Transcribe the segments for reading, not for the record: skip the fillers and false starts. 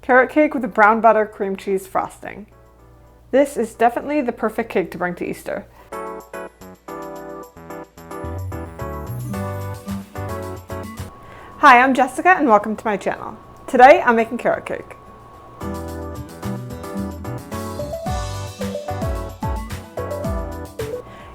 Carrot cake with a brown butter cream cheese frosting. This is definitely the perfect cake to bring to Easter. Hi, I'm Jessica and welcome to my channel. Today I'm making carrot cake.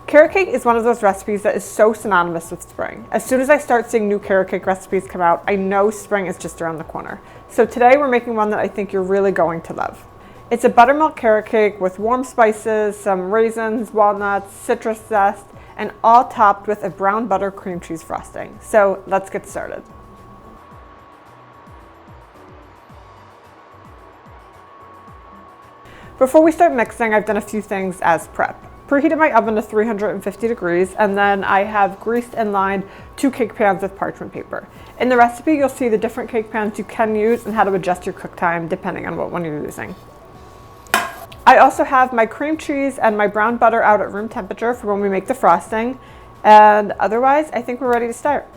Carrot cake is one of those recipes that is so synonymous with spring. As soon as I start seeing new carrot cake recipes come out, I know spring is just around the corner. So today we're making one that I think you're really going to love. It's a buttermilk carrot cake with warm spices, some raisins, walnuts, citrus zest, and all topped with a brown butter cream cheese frosting. So let's get started. Before we start mixing, I've done a few things as prep. Preheated my oven to 350 degrees, and then I have greased and lined 2 cake pans with parchment paper. In the recipe, you'll see the different cake pans you can use and how to adjust your cook time depending on what one you're using. I also have my cream cheese and my brown butter out at room temperature for when we make the frosting, and otherwise, I think we're ready to start.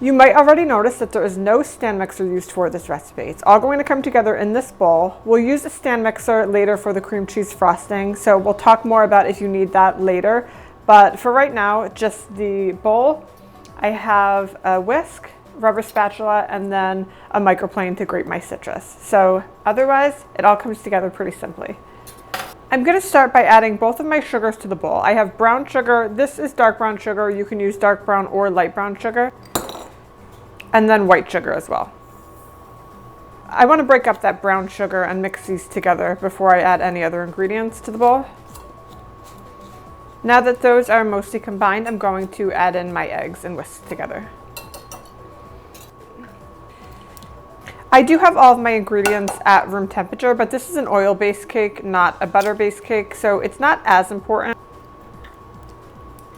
You might already notice that there is no stand mixer used for this recipe. It's all going to come together in this bowl. We'll use a stand mixer later for the cream cheese frosting, so we'll talk more about if you need that later. But for right now, just the bowl. I have a whisk, rubber spatula, and then a microplane to grate my citrus. So otherwise, it all comes together pretty simply. I'm going to start by adding both of my sugars to the bowl. I have brown sugar. This is dark brown sugar. You can use dark brown or light brown sugar. And then white sugar as well. I want to break up that brown sugar and mix these together before I add any other ingredients to the bowl. Now that those are mostly combined, I'm going to add in my eggs and whisk together. I do have all of my ingredients at room temperature, but this is an oil-based cake, not a butter-based cake, so it's not as important.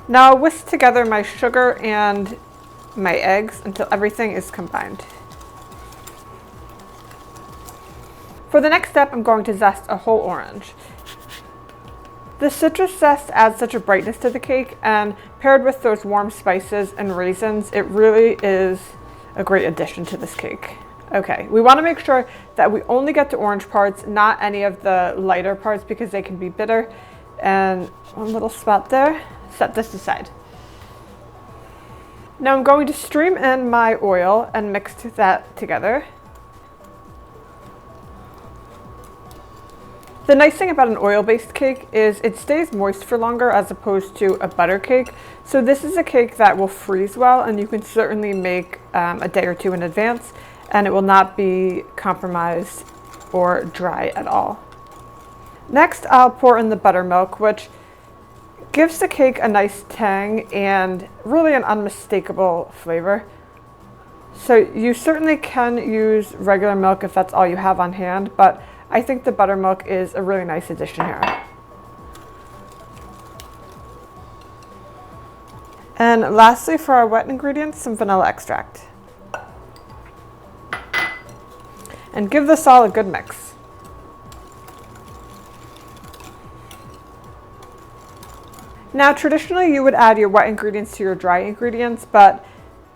Now I'll whisk together my sugar and my eggs until everything is combined. For the next step, I'm going to zest a whole orange. The citrus zest adds such a brightness to the cake, and paired with those warm spices and raisins, it really is a great addition to this cake. Okay, we want to make sure that we only get the orange parts, not any of the lighter parts because they can be bitter. And one little spot there, set this aside. Now I'm going to stream in my oil and mix that together. The nice thing about an oil-based cake is it stays moist for longer as opposed to a butter cake. So this is a cake that will freeze well, and you can certainly make a day or two in advance, and it will not be compromised or dry at all. Next, I'll pour in the buttermilk, which gives the cake a nice tang and really an unmistakable flavor. So you certainly can use regular milk if that's all you have on hand, but I think the buttermilk is a really nice addition here. And lastly, for our wet ingredients, some vanilla extract. And give this all a good mix. Now, traditionally, you would add your wet ingredients to your dry ingredients, but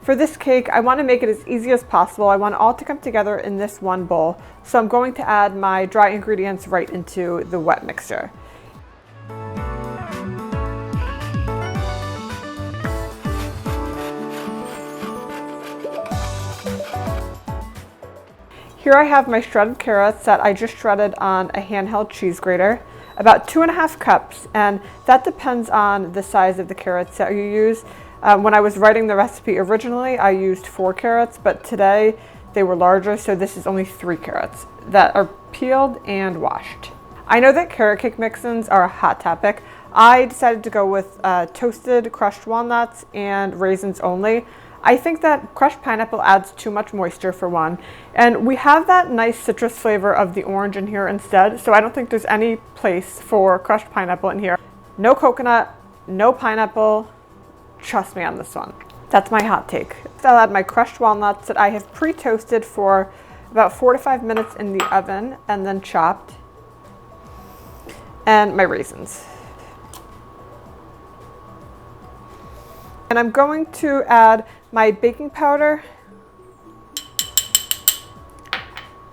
for this cake, I want to make it as easy as possible. I want it all to come together in this one bowl. So I'm going to add my dry ingredients right into the wet mixture. Here I have my shredded carrots that I just shredded on a handheld cheese grater. About 2.5 cups, and that depends on the size of the carrots that you use. When I was writing the recipe originally, I used 4 carrots, but today they were larger, so this is only 3 carrots that are peeled and washed. I know that carrot cake mix-ins are a hot topic. I decided to go with toasted crushed walnuts and raisins only. I think that crushed pineapple adds too much moisture for one, and we have that nice citrus flavor of the orange in here instead, so I don't think there's any place for crushed pineapple in here. No coconut, no pineapple, trust me on this one. That's my hot take. I'll add my crushed walnuts that I have pre-toasted for about 4 to 5 minutes in the oven and then chopped, and my raisins. And I'm going to add my baking powder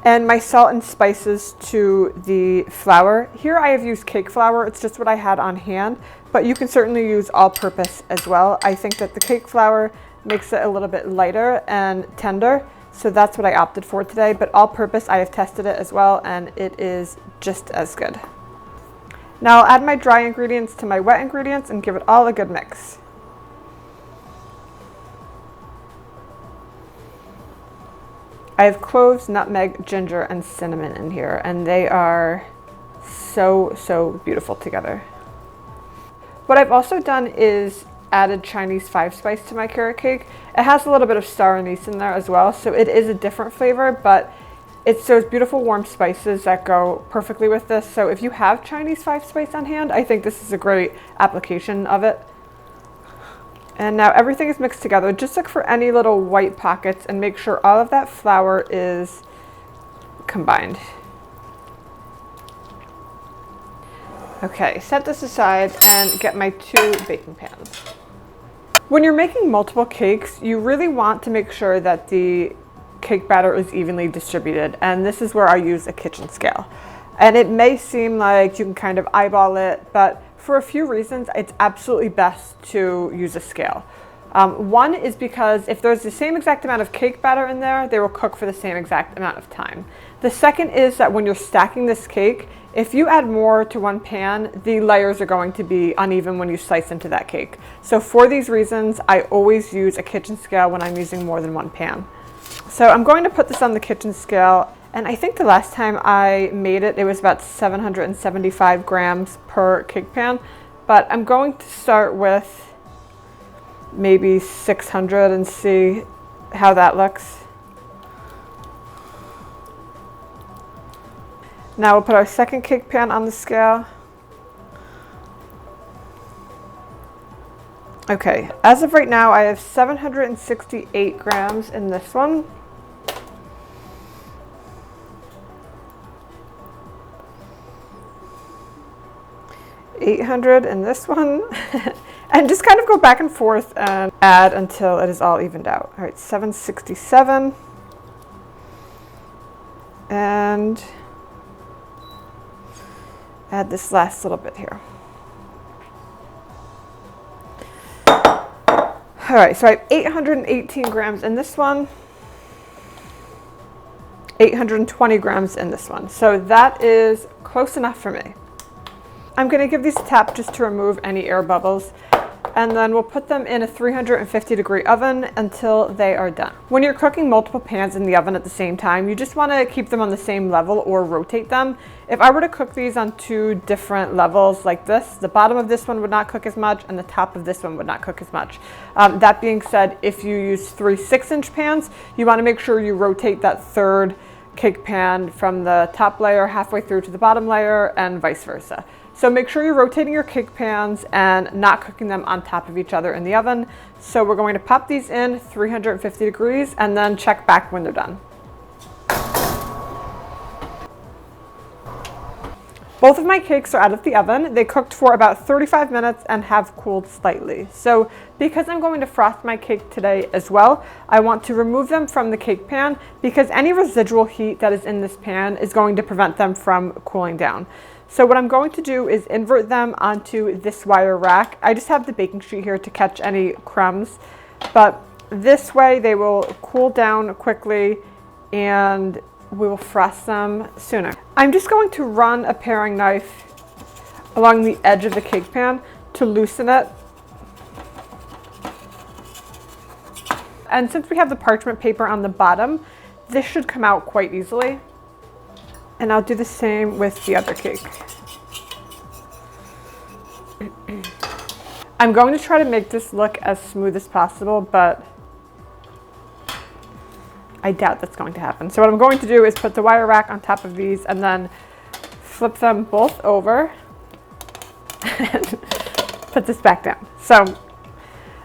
and my salt and spices to the flour. Here I have used cake flour. It's just what I had on hand, but you can certainly use all-purpose as well. I think that the cake flour makes it a little bit lighter and tender, so that's what I opted for today. But all-purpose, I have tested it as well, and it is just as good. Now I'll add my dry ingredients to my wet ingredients and give it all a good mix. I have cloves, nutmeg, ginger, and cinnamon in here, and they are so beautiful together. What I've also done is added Chinese 5-spice to my carrot cake. It has a little bit of star anise in there as well, so it is a different flavor, but it's those beautiful warm spices that go perfectly with this. So if you have Chinese 5-spice on hand, I think this is a great application of it. And now everything is mixed together. Just look for any little white pockets and make sure all of that flour is combined. Okay, set this aside and get my 2 baking pans. When you're making multiple cakes, you really want to make sure that the cake batter is evenly distributed, and this is where I use a kitchen scale. And it may seem like you can kind of eyeball it, but for a few reasons, it's absolutely best to use a scale. One is because if there's the same exact amount of cake batter in there, they will cook for the same exact amount of time. The second is that when you're stacking this cake, if you add more to one pan, the layers are going to be uneven when you slice into that cake. So for these reasons, I always use a kitchen scale when I'm using more than one pan. So I'm going to put this on the kitchen scale, and I think the last time I made it, it was about 775 grams per cake pan, but I'm going to start with maybe 600 and see how that looks. Now we'll put our second cake pan on the scale. Okay, as of right now, I have 768 grams in this one. $800 in this one. And just kind of go back and forth and add until it is all evened out. All right, 767. And add this last little bit here. All right, so I have 818 grams in this one, 820 grams in this one. So that is close enough for me. I'm gonna give these a tap just to remove any air bubbles, and then we'll put them in a 350-degree oven until they are done. When you're cooking multiple pans in the oven at the same time, you just wanna keep them on the same level or rotate them. If I were to cook these on 2 different levels like this, the bottom of this one would not cook as much and the top of this one would not cook as much. That being said, if you use 3 6-inch pans, you wanna make sure you rotate that third cake pan from the top layer halfway through to the bottom layer and vice versa. So make sure you're rotating your cake pans and not cooking them on top of each other in the oven. So we're going to pop these in 350 degrees and then check back when they're done. Both of my cakes are out of the oven. They cooked for about 35 minutes and have cooled slightly. So because I'm going to frost my cake today as well, I want to remove them from the cake pan because any residual heat that is in this pan is going to prevent them from cooling down. So what I'm going to do is invert them onto this wire rack. I just have the baking sheet here to catch any crumbs, but this way they will cool down quickly and we will frost them sooner. I'm just going to run a paring knife along the edge of the cake pan to loosen it. And since we have the parchment paper on the bottom, this should come out quite easily. And I'll do the same with the other cake. I'm going to try to make this look as smooth as possible, but I doubt that's going to happen. So what I'm going to do is put the wire rack on top of these and then flip them both over and put this back down. So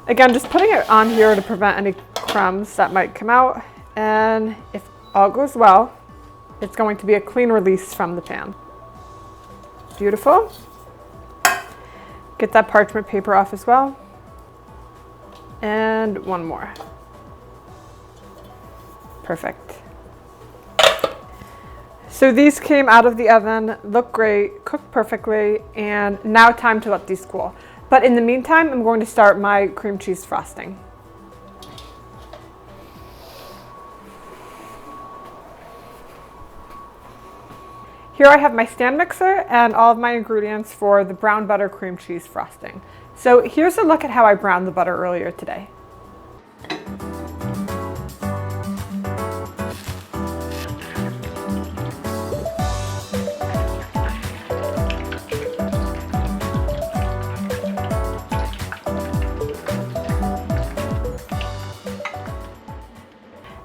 again, just putting it on here to prevent any crumbs that might come out. And if all goes well, it's going to be a clean release from the pan. Beautiful. Get that parchment paper off as well. And one more. Perfect. So these came out of the oven, look great, cooked perfectly, and now time to let these cool. But in the meantime, I'm going to start my cream cheese frosting. Here I have my stand mixer and all of my ingredients for the brown butter cream cheese frosting. So here's a look at how I browned the butter earlier today.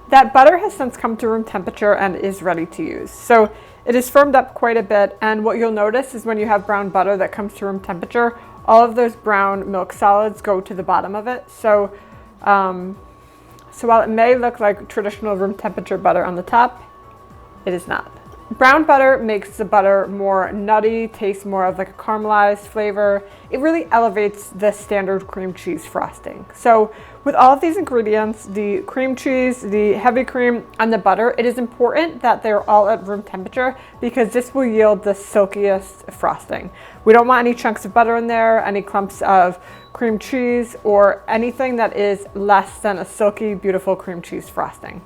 That butter has since come to room temperature and is ready to use. So it is firmed up quite a bit, and what you'll notice is when you have brown butter that comes to room temperature, all of those brown milk solids go to the bottom of it. So while it may look like traditional room temperature butter on the top, it is not. Brown butter makes the butter more nutty, tastes more of like a caramelized flavor. It really elevates the standard cream cheese frosting. So with all of these ingredients, the cream cheese, the heavy cream, and the butter, it is important that they're all at room temperature because this will yield the silkiest frosting. We don't want any chunks of butter in there, any clumps of cream cheese, or anything that is less than a silky, beautiful cream cheese frosting.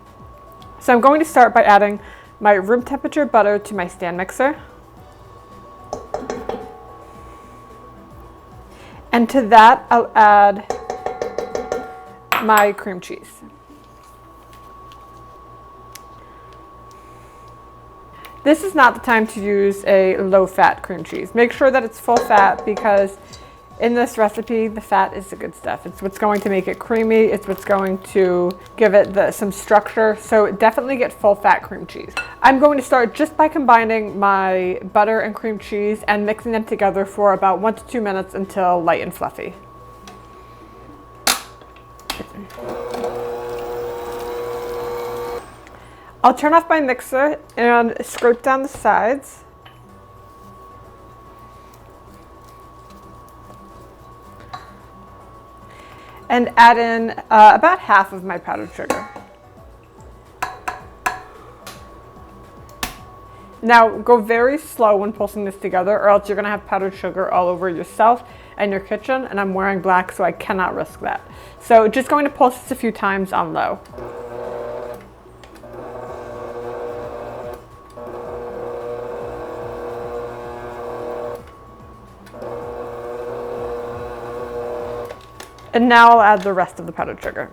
So I'm going to start by adding my room temperature butter to my stand mixer. And to that, I'll add my cream cheese. This is not the time to use a low-fat cream cheese. Make sure that it's full fat because in this recipe, the fat is the good stuff. It's what's going to make it creamy. It's what's going to give it some structure. So definitely get full fat cream cheese. I'm going to start just by combining my butter and cream cheese and mixing them together for about 1 to 2 minutes until light and fluffy. I'll turn off my mixer and scrape down the sides. And add in about half of my powdered sugar. Now go very slow when pulsing this together or else you're gonna have powdered sugar all over yourself and your kitchen, and I'm wearing black so I cannot risk that. So just going to pulse this a few times on low. And now I'll add the rest of the powdered sugar.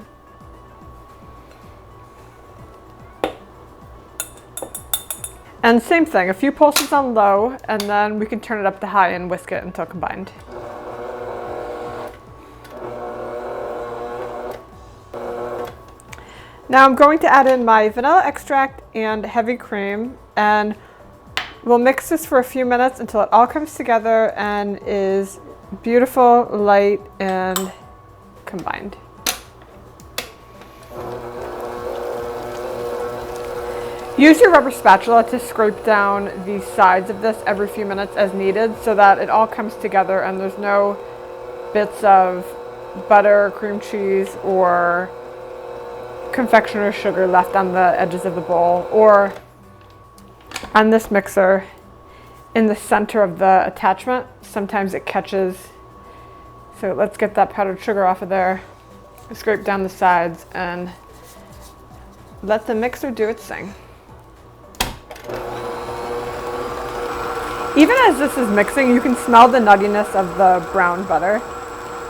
And same thing, a few pulses on low, and then we can turn it up to high and whisk it until combined. Now I'm going to add in my vanilla extract and heavy cream, and we'll mix this for a few minutes until it all comes together and is beautiful, light, and combined. Use your rubber spatula to scrape down the sides of this every few minutes as needed so that it all comes together and there's no bits of butter, cream cheese, or confectioner's sugar left on the edges of the bowl or on this mixer in the center of the attachment. Sometimes it catches. So let's get that powdered sugar off of there, scrape down the sides, and let the mixer do its thing. Even as this is mixing, you can smell the nuttiness of the brown butter.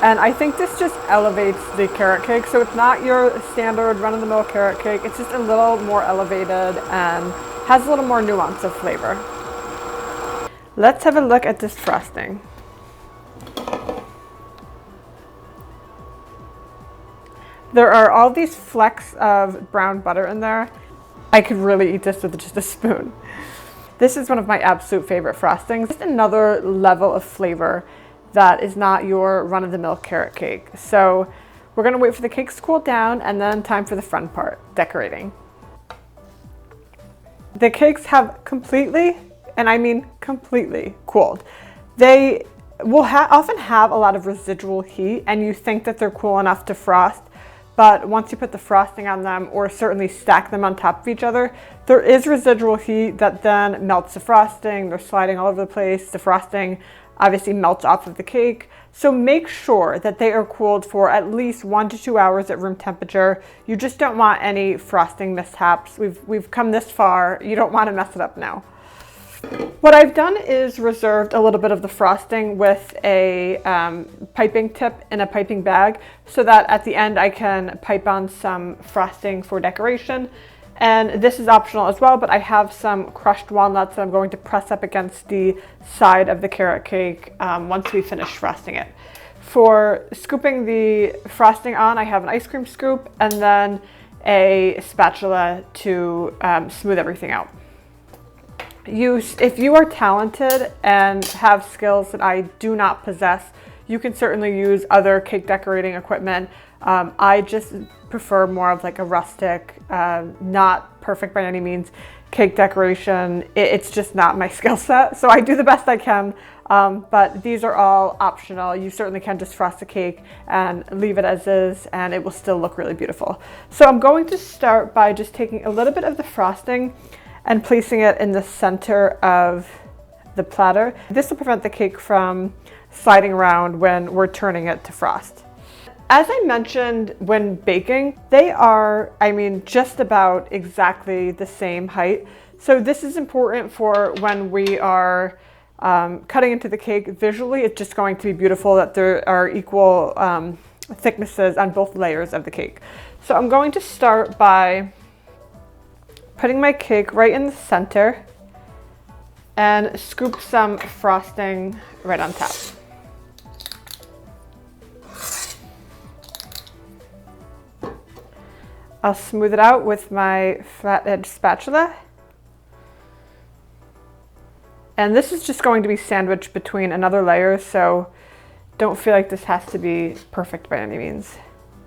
And I think this just elevates the carrot cake. So it's not your standard run-of-the-mill carrot cake. It's just a little more elevated and has a little more nuance of flavor. Let's have a look at this frosting. There are all these flecks of brown butter in there. I could really eat this with just a spoon. This is one of my absolute favorite frostings. Just another level of flavor that is not your run-of-the-mill carrot cake. So we're gonna wait for the cakes to cool down and then time for the fun part, decorating. The cakes have completely, and I mean completely, cooled. They will often have a lot of residual heat and you think that they're cool enough to frost, but once you put the frosting on them, or certainly stack them on top of each other, there is residual heat that then melts the frosting. They're sliding all over the place. The frosting obviously melts off of the cake. So make sure that they are cooled for at least 1 to 2 hours at room temperature. You just don't want any frosting mishaps. We've come this far. You don't want to mess it up now. What I've done is reserved a little bit of the frosting with a piping tip in a piping bag so that at the end I can pipe on some frosting for decoration. And this is optional as well, but I have some crushed walnuts that I'm going to press up against the side of the carrot cake once we finish frosting it. For scooping the frosting on, I have an ice cream scoop and then a spatula to smooth everything out. If you are talented and have skills that I do not possess, you can certainly use other cake decorating equipment. I just prefer more of like a rustic, not perfect by any means, cake decoration. It's just not my skill set, so I do the best I can, but these are all optional. You certainly can just frost a cake and leave it as is, and it will still look really beautiful. So I'm going to start by just taking a little bit of the frosting and placing it in the center of the platter. This will prevent the cake from sliding around when we're turning it to frost. As I mentioned when baking, they are, just about exactly the same height. So this is important for when we are cutting into the cake. Visually, it's just going to be beautiful that there are equal thicknesses on both layers of the cake. So I'm going to start by putting my cake right in the center and scoop some frosting right on top. I'll smooth it out with my flat edge spatula. And this is just going to be sandwiched between another layer, so don't feel like this has to be perfect by any means.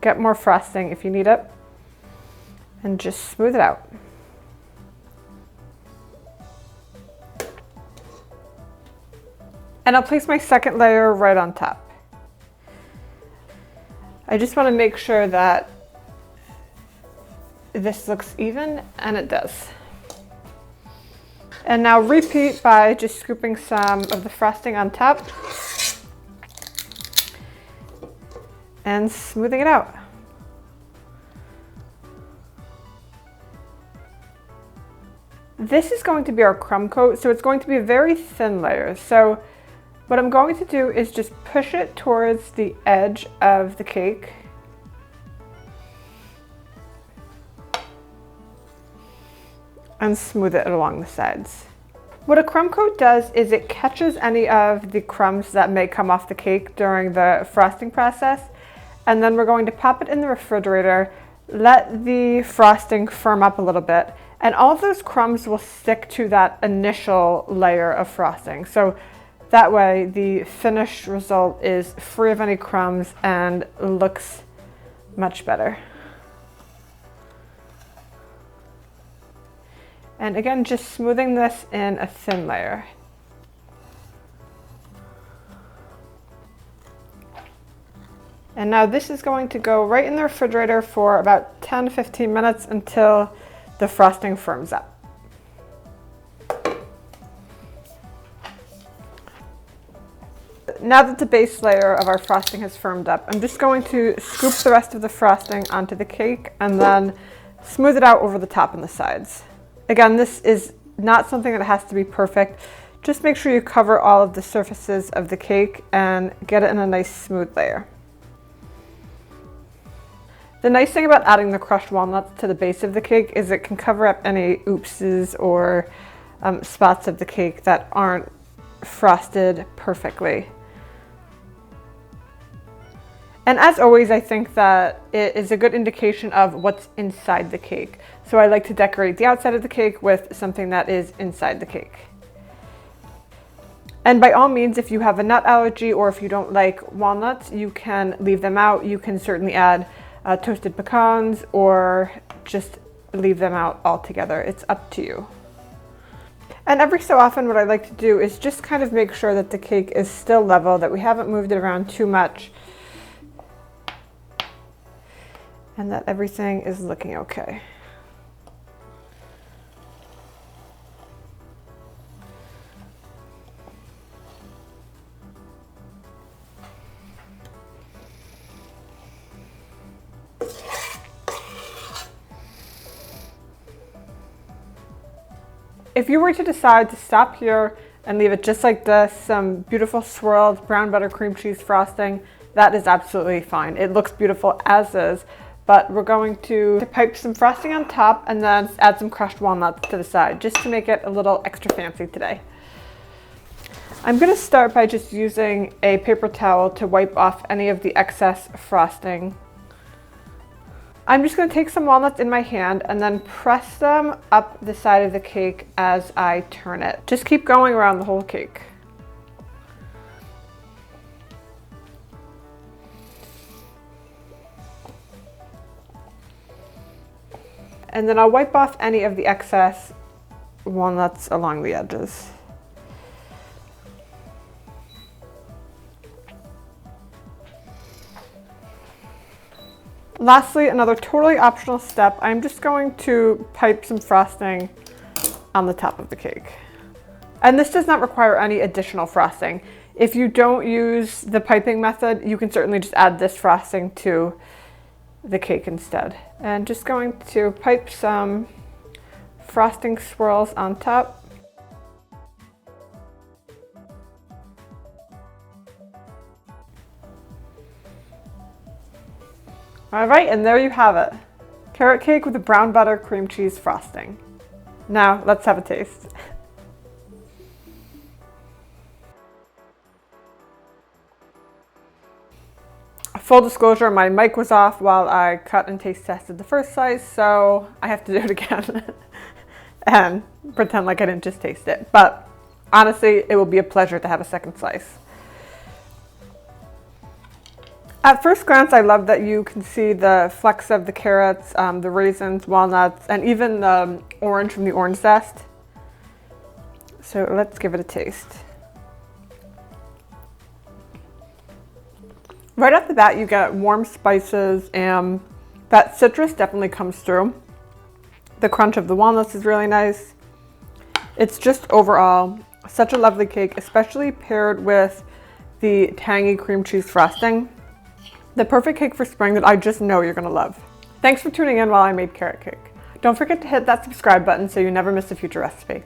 Get more frosting if you need it, and just smooth it out. And I'll place my second layer right on top. I just want to make sure that this looks even, and it does. And now repeat by just scooping some of the frosting on top and smoothing it out. This is going to be our crumb coat, so it's going to be a very thin layer. So what I'm going to do is just push it towards the edge of the cake. And smooth it along the sides. What a crumb coat does is it catches any of the crumbs that may come off the cake during the frosting process. And then we're going to pop it in the refrigerator, let the frosting firm up a little bit, and all of those crumbs will stick to that initial layer of frosting. So that way the finished result is free of any crumbs and looks much better. And again, just smoothing this in a thin layer. And now this is going to go right in the refrigerator for about 10 to 15 minutes until the frosting firms up. Now that the base layer of our frosting has firmed up, I'm just going to scoop the rest of the frosting onto the cake and then smooth it out over the top and the sides. Again, this is not something that has to be perfect. Just make sure you cover all of the surfaces of the cake and get it in a nice smooth layer. The nice thing about adding the crushed walnuts to the base of the cake is it can cover up any oopses or spots of the cake that aren't frosted perfectly. And as always, I think that it is a good indication of what's inside the cake. So I like to decorate the outside of the cake with something that is inside the cake. And by all means, if you have a nut allergy or if you don't like walnuts, you can leave them out. You can certainly add toasted pecans or just leave them out altogether. It's up to you. And every so often what I like to do is just kind of make sure that the cake is still level, that we haven't moved it around too much. and that everything is looking okay. If you were to decide to stop here and leave it just like this, some beautiful swirled brown butter cream cheese frosting, that is absolutely fine. It looks beautiful as is, but we're going to pipe some frosting on top and then add some crushed walnuts to the side, just to make it a little extra fancy today. I'm going to start by just using a paper towel to wipe off any of the excess frosting. I'm just going to take some walnuts in my hand and then press them up the side of the cake as I turn it. Just keep going around the whole cake. And then I'll wipe off any of the excess walnuts along the edges. Lastly, another totally optional step, I'm just going to pipe some frosting on the top of the cake. And this does not require any additional frosting. If you don't use the piping method, you can certainly just add this frosting to the cake instead. And just going to pipe some frosting swirls on top. All right, and there you have it. Carrot cake with a brown butter cream cheese frosting. Now, let's have a taste. Full disclosure, my mic was off while I cut and taste tested the first slice, so I have to do it again and pretend like I didn't just taste it. But honestly, it will be a pleasure to have a second slice. At first glance, I love that you can see the flecks of the carrots, the raisins, walnuts, and even the orange from the orange zest. So let's give it a taste. Right off the bat, you get warm spices, and that citrus definitely comes through. The crunch of the walnuts is really nice. It's just overall such a lovely cake, especially paired with the tangy cream cheese frosting. The perfect cake for spring that I just know you're gonna love. Thanks for tuning in while I made carrot cake. Don't forget to hit that subscribe button so you never miss a future recipe.